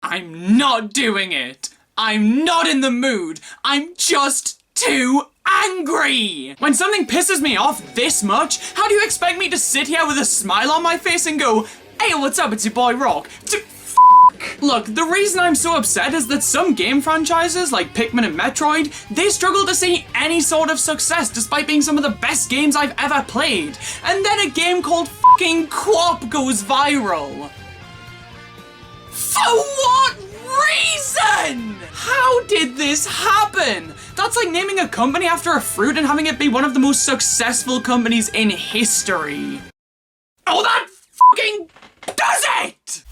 I'm not doing it. I'm not in the mood. I'm just too angry. When something pisses me off this much, how do you expect me to sit here with a smile on my face and go, hey, what's up, it's your boy Rawk. Look, the reason I'm so upset is that some game franchises, like Pikmin and Metroid, they struggle to see any sort of success despite being some of the best games I've ever played. And then a game called fucking Qumu goes viral. For what reason? How did this happen? That's like naming a company after a fruit and having it be one of the most successful companies in history. Oh, that fucking does it!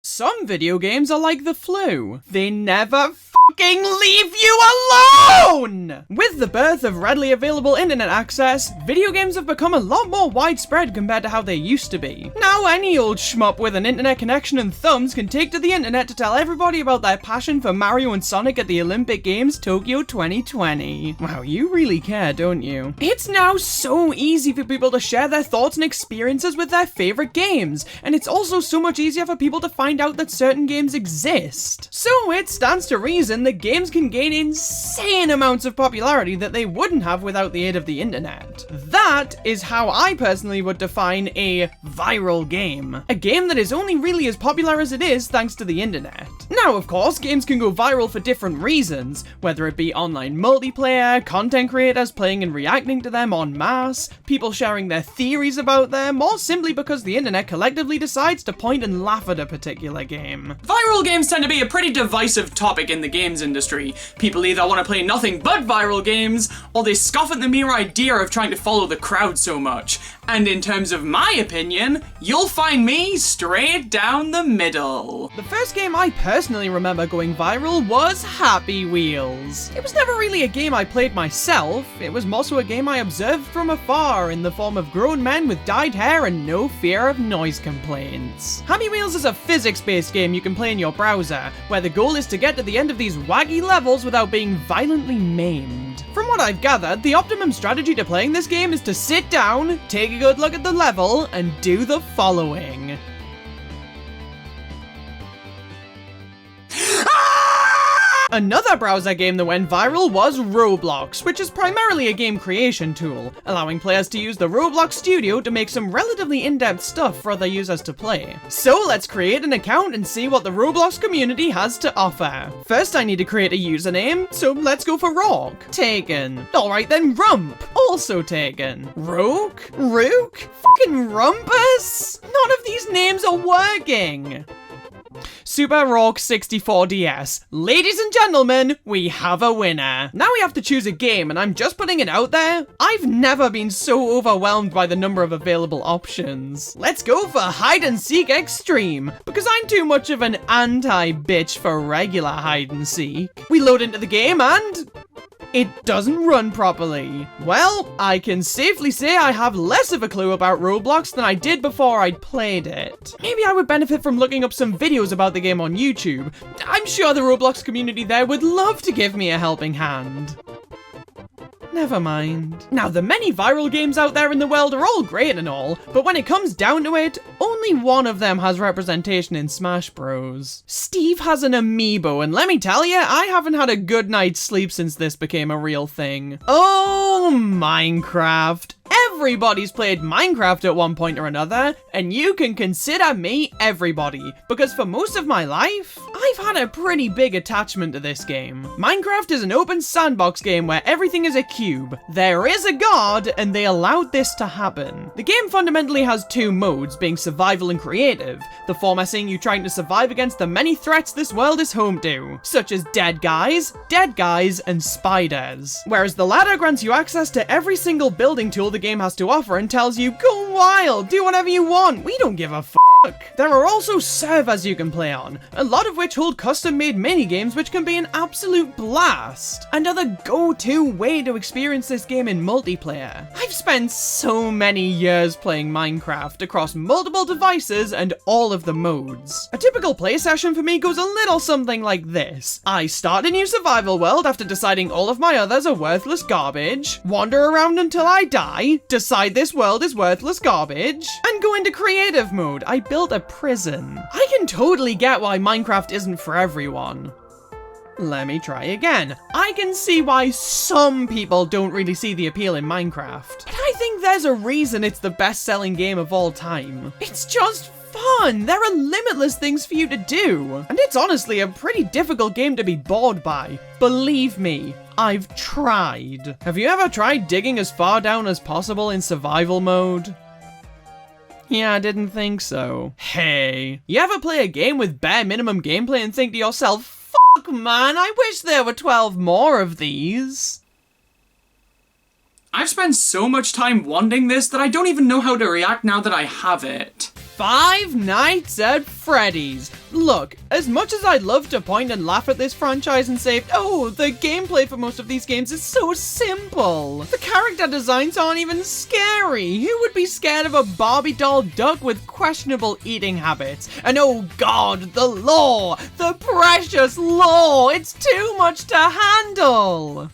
Some video games are like the flu. They never fucking leave you alone! With the birth of readily available internet access, video games have become a lot more widespread compared to how they used to be. Now any old schmuck with an internet connection and thumbs can take to the internet to tell everybody about their passion for Mario and Sonic at the Olympic Games Tokyo 2020. Wow, you really care, don't you? It's now so easy for people to share their thoughts and experiences with their favorite games, and it's also so much easier for people to find out that certain games exist. So it stands to reason that games can gain insane amounts of popularity that they wouldn't have without the aid of the internet. That is how I personally would define a viral game. A game that is only really as popular as it is thanks to the internet. Now, of course, games can go viral for different reasons, whether it be online multiplayer, content creators playing and reacting to them en masse, people sharing their theories about them, or simply because the internet collectively decides to point and laugh at a particular game. Viral games tend to be a pretty divisive topic in the games industry. People either want to play nothing but viral games, or they scoff at the mere idea of trying to follow the crowd so much. And in terms of my opinion, you'll find me straight down the middle. The first game I personally remember going viral was Happy Wheels. It was never really a game I played myself, it was more so a game I observed from afar in the form of grown men with dyed hair and no fear of noise complaints. Happy Wheels is a physics-based game you can play in your browser, where the goal is to get to the end of these wacky levels without being violently maimed. From what I've gathered, the optimum strategy to playing this game is to sit down, take a good look at the level, and do the following. Another browser game that went viral was Roblox, which is primarily a game creation tool, allowing players to use the Roblox studio to make some relatively in-depth stuff for other users to play. So let's create an account and see what the Roblox community has to offer. First I need to create a username, so let's go for Rawk. Taken. Alright then, Rump. Also taken. Rook? Rook? Fucking Rumpus? None of these names are working. Super Rawk 64DS. Ladies and gentlemen, we have a winner. Now we have to choose a game, and I'm just putting it out there. I've never been so overwhelmed by the number of available options. Let's go for Hide and Seek Extreme, because I'm too much of an anti-bitch for regular hide and seek. We load into the game and it doesn't run properly. Well, I can safely say I have less of a clue about Roblox than I did before I'd played it. Maybe I would benefit from looking up some videos about the game on YouTube. I'm sure the Roblox community there would love to give me a helping hand. Never mind. Now, the many viral games out there in the world are all great and all, but when it comes down to it, only one of them has representation in Smash Bros. Steve has an amiibo, and let me tell you, I haven't had a good night's sleep since this became a real thing. Oh, Minecraft. Everybody's played Minecraft at one point or another, and you can consider me everybody, because for most of my life, I've had a pretty big attachment to this game. Minecraft is an open sandbox game where everything is a cube. There is a god, and they allowed this to happen. The game fundamentally has two modes, being survival and creative, the former seeing you trying to survive against the many threats this world is home to, such as dead guys, and spiders. Whereas the latter grants you access to every single building tool the game has to offer and tells you, go wild, do whatever you want, we don't give a f***. There are also servers you can play on, a lot of which hold custom-made mini-games which can be an absolute blast, and are the go-to way to experience this game in multiplayer. I've spent so many years playing Minecraft across multiple devices and all of the modes. A typical play session for me goes a little something like this. I start a new survival world after deciding all of my others are worthless garbage, wander around until I die, decide this world is worthless garbage, and go into creative mode. I built a prison. I can totally get why Minecraft isn't for everyone. Let me try again. I can see why some people don't really see the appeal in Minecraft, but I think there's a reason it's the best-selling game of all time. It's just fun. There are limitless things for you to do, and it's honestly a pretty difficult game to be bored by. Believe me, I've tried. Have you ever tried digging as far down as possible in survival mode? Yeah, I didn't think so. Hey, you ever play a game with bare minimum gameplay and think to yourself, fuck man, I wish there were 12 more of these? I've spent so much time wanting this that I don't even know how to react now that I have it. Five Nights at Freddy's. Look, as much as I'd love to point and laugh at this franchise and say, oh, the gameplay for most of these games is so simple. The character designs aren't even scary. Who would be scared of a Barbie doll duck with questionable eating habits? And oh god, the lore, the precious lore, it's too much to handle.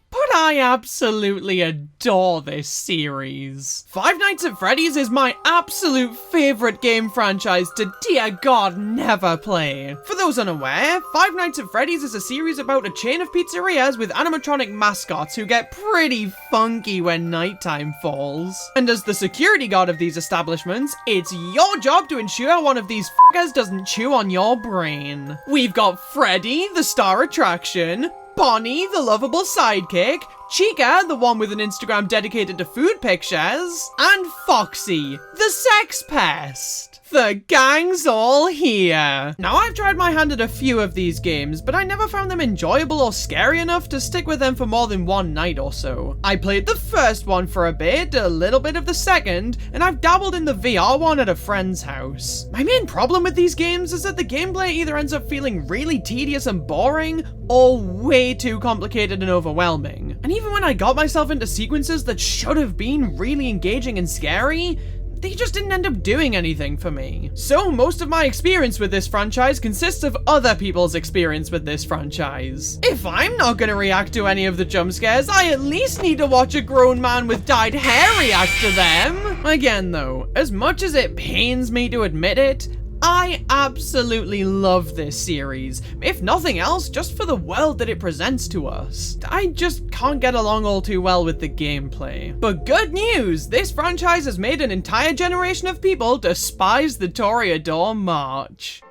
But I absolutely adore this series. Five Nights at Freddy's is my absolute favorite game franchise to, dear God, never play. For those unaware, Five Nights at Freddy's is a series about a chain of pizzerias with animatronic mascots who get pretty funky when nighttime falls. And as the security guard of these establishments, it's your job to ensure one of these fuckers doesn't chew on your brain. We've got Freddy, the star attraction, Bonnie, the lovable sidekick, Chica, the one with an Instagram dedicated to food pictures, and Foxy, the sex pest. The gang's all here. Now, I've tried my hand at a few of these games, but I never found them enjoyable or scary enough to stick with them for more than one night or so. I played the first one for a bit, a little bit of the second, and I've dabbled in the VR one at a friend's house. My main problem with these games is that the gameplay either ends up feeling really tedious and boring, or way too complicated and overwhelming. And even when I got myself into sequences that should have been really engaging and scary, they just didn't end up doing anything for me. So most of my experience with this franchise consists of other people's experience with this franchise. If I'm not gonna react to any of the jump scares, I at least need to watch a grown man with dyed hair react to them. Again though, as much as it pains me to admit it, I absolutely love this series, if nothing else, just for the world that it presents to us. I just can't get along all too well with the gameplay. But good news, this franchise has made an entire generation of people despise the Toreador March.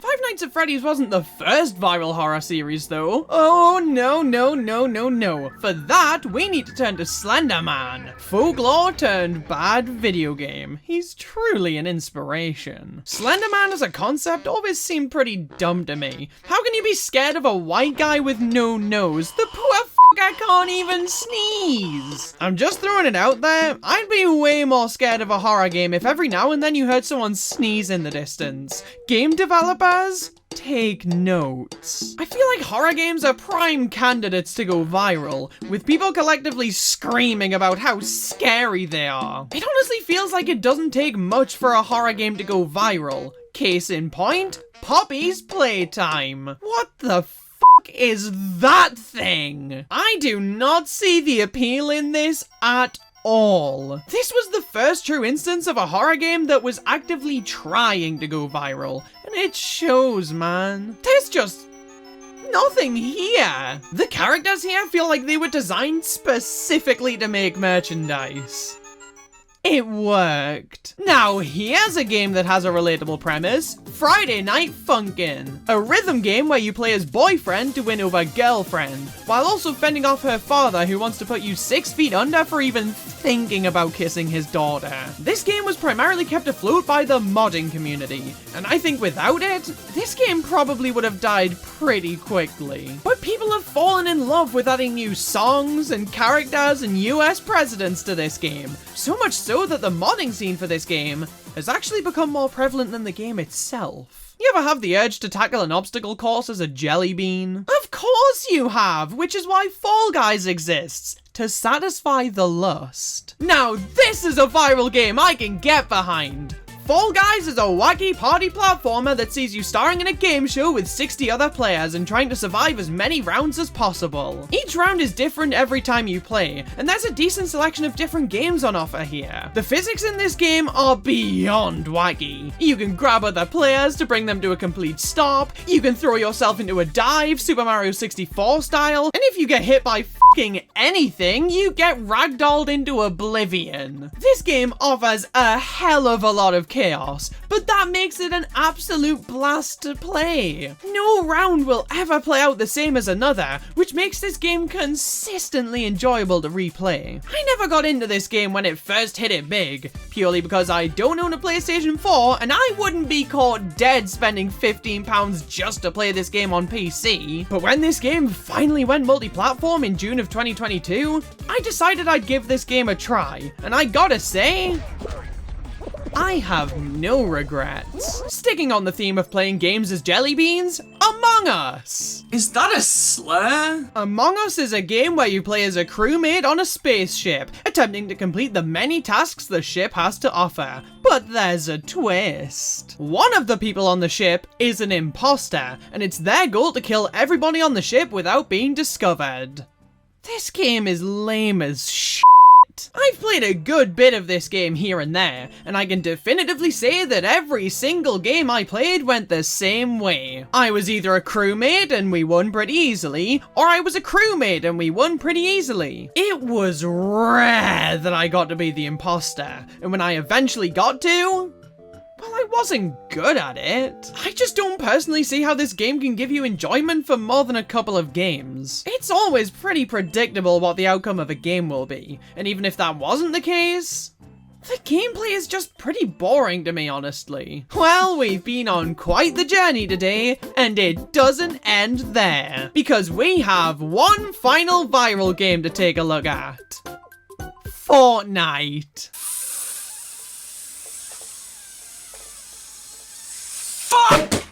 Five Nights at Freddy's wasn't the first viral horror series though. Oh no, no, no, no, no. For that, we need to turn to Slender Man. Folklore turned bad video game. He's truly an inspiration. Slender Man as a concept always seemed pretty dumb to me. How can you be scared of a white guy with no nose? The poor fucker can't even sneeze. I'm just throwing it out there. I'd be way more scared of a horror game if every now and then you heard someone sneeze in the distance. Game developers, take notes. I feel like horror games are prime candidates to go viral, with people collectively screaming about how scary they are. It honestly feels like it doesn't take much for a horror game to go viral. Case in point, Poppy's Playtime. What the fuck is that thing? I do not see the appeal in this at all. This was the first true instance of a horror game that was actively trying to go viral, and it shows, man. There's just nothing here. The characters here feel like they were designed specifically to make merchandise. It worked. Now here's a game that has a relatable premise. Friday Night Funkin'. A rhythm game where you play as boyfriend to win over girlfriend, while also fending off her father who wants to put you 6 feet under for even thinking about kissing his daughter. This game was primarily kept afloat by the modding community, and I think without it, this game probably would have died pretty quickly. But people have fallen in love with adding new songs and characters and US presidents to this game, so much so that the modding scene for this game has actually become more prevalent than the game itself. You ever have the urge to tackle an obstacle course as a jelly bean? Of course you have, which is why Fall Guys exists, to satisfy the lust. Now this is a viral game I can get behind. Fall Guys is a wacky party platformer that sees you starring in a game show with 60 other players and trying to survive as many rounds as possible. Each round is different every time you play, and there's a decent selection of different games on offer here. The physics in this game are beyond wacky. You can grab other players to bring them to a complete stop, you can throw yourself into a dive, Super Mario 64 style, and if you get hit by fucking anything, you get ragdolled into oblivion. This game offers a hell of a lot of chaos, but that makes it an absolute blast to play. No round will ever play out the same as another, which makes this game consistently enjoyable to replay. I never got into this game when it first hit it big, purely because I don't own a PlayStation 4 and I wouldn't be caught dead spending £15 just to play this game on PC. But when this game finally went multi-platform in June of 2022, I decided I'd give this game a try, and I gotta say, I have no regrets. Sticking on the theme of playing games as jelly beans, Among Us! Is that a slur? Among Us is a game where you play as a crewmate on a spaceship, attempting to complete the many tasks the ship has to offer. But there's a twist. One of the people on the ship is an imposter, and it's their goal to kill everybody on the ship without being discovered. This game is lame as shit. I've played a good bit of this game here and there, and I can definitively say that every single game I played went the same way. I was either a crewmate and we won pretty easily, or I was a crewmate and we won pretty easily. It was rare that I got to be the imposter, and when I eventually got to, well, I wasn't good at it. I just don't personally see how this game can give you enjoyment for more than a couple of games. It's always pretty predictable what the outcome of a game will be, and even if that wasn't the case, the gameplay is just pretty boring to me, honestly. Well, we've been on quite the journey today, and it doesn't end there, because we have one final viral game to take a look at. Fortnite. Fuck!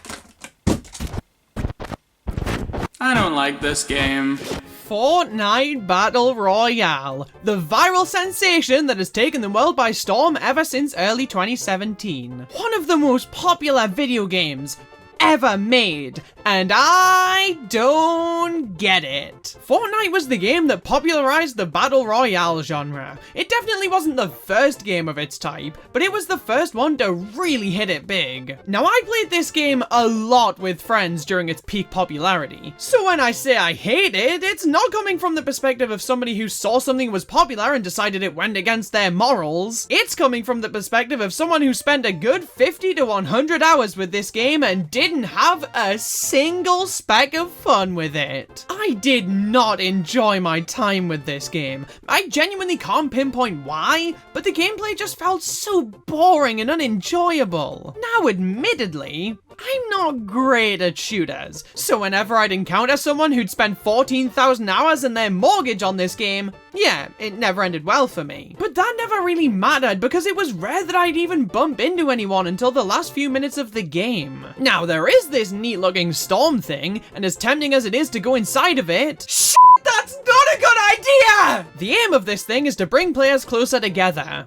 I don't like this game. Fortnite Battle Royale, the viral sensation that has taken the world by storm ever since early 2017. One of the most popular video games ever made, and I don't get it. Fortnite was the game that popularized the Battle Royale genre. It definitely wasn't the first game of its type, but it was the first one to really hit it big. Now, I played this game a lot with friends during its peak popularity, so when I say I hate it, it's not coming from the perspective of somebody who saw something was popular and decided it went against their morals. It's coming from the perspective of someone who spent a good 50 to 100 hours with this game and didn't have a single speck of fun with it. I did not enjoy my time with this game. I genuinely can't pinpoint why, but the gameplay just felt so boring and unenjoyable. Now, admittedly, I'm not great at shooters, so whenever I'd encounter someone who'd spent 14,000 hours and their mortgage on this game, yeah, it never ended well for me. But that never really mattered because it was rare that I'd even bump into anyone until the last few minutes of the game. Now, there is this neat looking storm thing, and as tempting as it is to go inside of it, shit, that's not a good idea! The aim of this thing is to bring players closer together.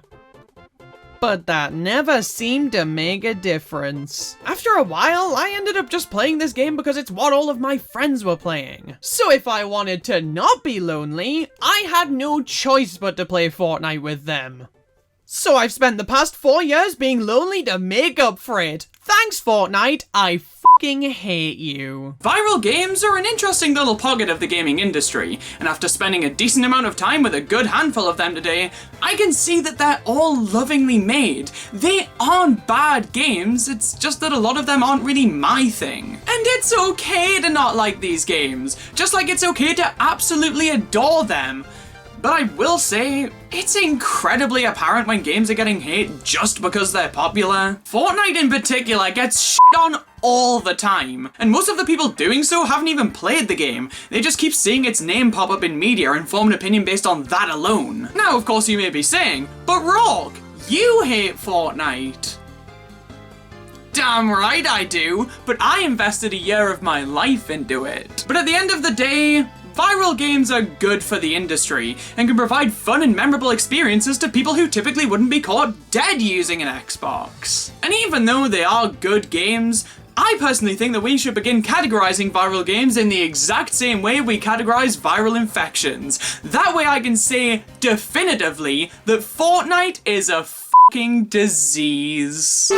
But that never seemed to make a difference. After a while, I ended up just playing this game because it's what all of my friends were playing. So if I wanted to not be lonely, I had no choice but to play Fortnite with them. So I've spent the past 4 years being lonely to make up for it. Thanks, Fortnite, I fucking hate you. Viral games are an interesting little pocket of the gaming industry, and after spending a decent amount of time with a good handful of them today, I can see that they're all lovingly made. They aren't bad games, it's just that a lot of them aren't really my thing. And it's okay to not like these games, just like it's okay to absolutely adore them. But I will say, it's incredibly apparent when games are getting hate just because they're popular. Fortnite in particular gets shit on all the time, and most of the people doing so haven't even played the game. They just keep seeing its name pop up in media and form an opinion based on that alone. Now, of course, you may be saying, but Rawk, you hate Fortnite. Damn right I do, but I invested a year of my life into it. But at the end of the day, viral games are good for the industry and can provide fun and memorable experiences to people who typically wouldn't be caught dead using an Xbox. And even though they are good games, I personally think that we should begin categorizing viral games in the exact same way we categorize viral infections. That way I can say definitively that Fortnite is a fucking disease.